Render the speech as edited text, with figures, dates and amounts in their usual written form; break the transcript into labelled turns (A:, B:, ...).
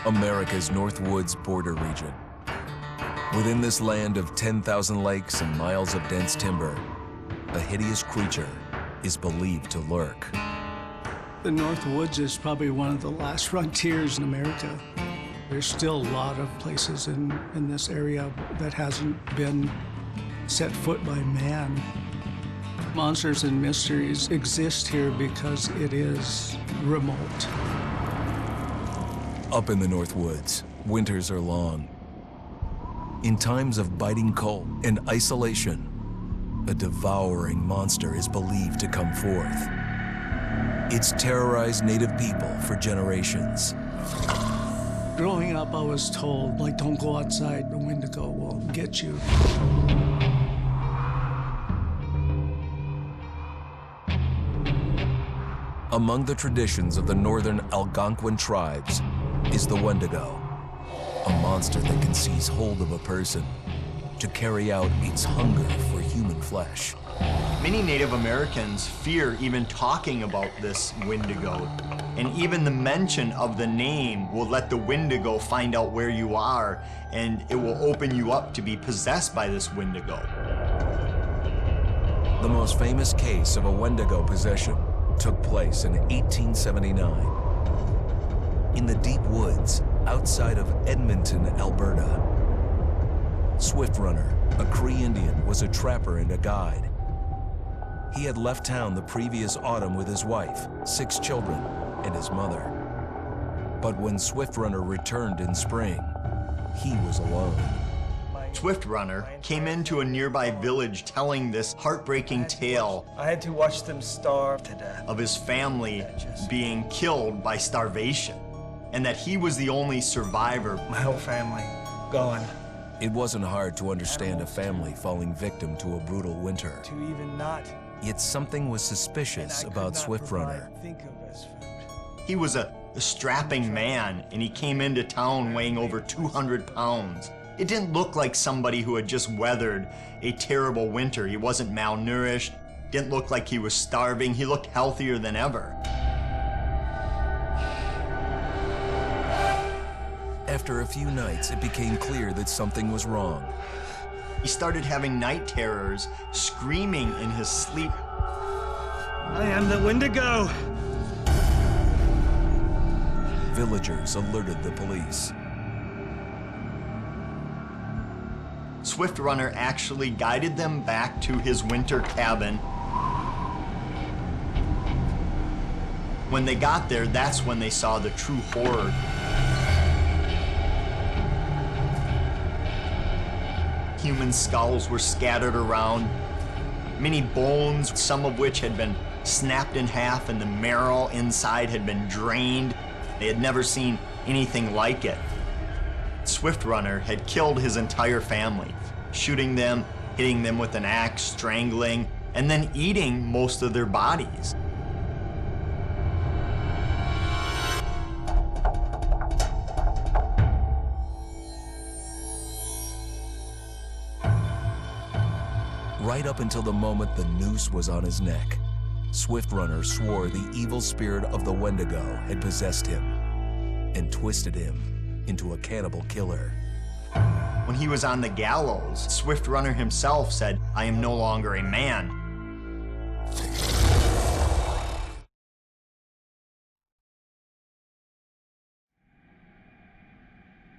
A: America's North Woods border region. Within this land of 10,000 lakes and miles of dense timber, a hideous creature is believed to lurk.
B: The North Woods is probably one of the last frontiers in America. There's still a lot of places in this area that hasn't been set foot by man. Monsters and mysteries exist here because it is remote.
A: Up in the North Woods, winters are long. In times of biting cold and isolation, a devouring monster is believed to come forth. It's terrorized native people for generations.
B: Growing up, I was told, like, don't go outside, the Wendigo will get you.
A: Among the traditions of the northern Algonquin tribes is the Wendigo, a monster that can seize hold of a person to carry out its hunger for human flesh.
C: Many Native Americans fear even talking about this Wendigo, and even the mention of the name will let the Wendigo find out where you are, and it will open you up to be possessed by this Wendigo.
A: The most famous case of a Wendigo possession took place in 1879 in the deep woods outside of Edmonton, Alberta. Swift Runner, a Cree Indian, was a trapper and a guide. He had left town the previous autumn with his wife, 6 children, and his mother. But when Swift Runner returned in spring, he was alone.
C: Swift Runner came into a nearby village telling this heartbreaking tale.
D: I had to watch them starve to death.
C: Of his family being killed by starvation, and that he was the only survivor.
D: My whole family gone.
A: It wasn't hard to understand a family falling victim to a brutal winter.
D: To even not.
A: Yet something was suspicious about Swift Runner.
C: He was a strapping man, and he came into town weighing over 200 pounds. It didn't look like somebody who had just weathered a terrible winter. He wasn't malnourished, didn't look like he was starving. He looked healthier than ever.
A: After a few nights, it became clear that something was wrong.
C: He started having night terrors, screaming in his sleep.
D: I am the Wendigo!
A: Villagers alerted the police.
C: Swift Runner actually guided them back to his winter cabin. When they got there, that's when they saw the true horror. Human skulls were scattered around, many bones, some of which had been snapped in half, and the marrow inside had been drained. They had never seen anything like it. Swift Runner had killed his entire family, shooting them, hitting them with an axe, strangling, and then eating most of their bodies.
A: Right up until the moment the noose was on his neck, Swift Runner swore the evil spirit of the Wendigo had possessed him and twisted him into a cannibal killer.
C: When he was on the gallows, Swift Runner himself said, "I am no longer a man.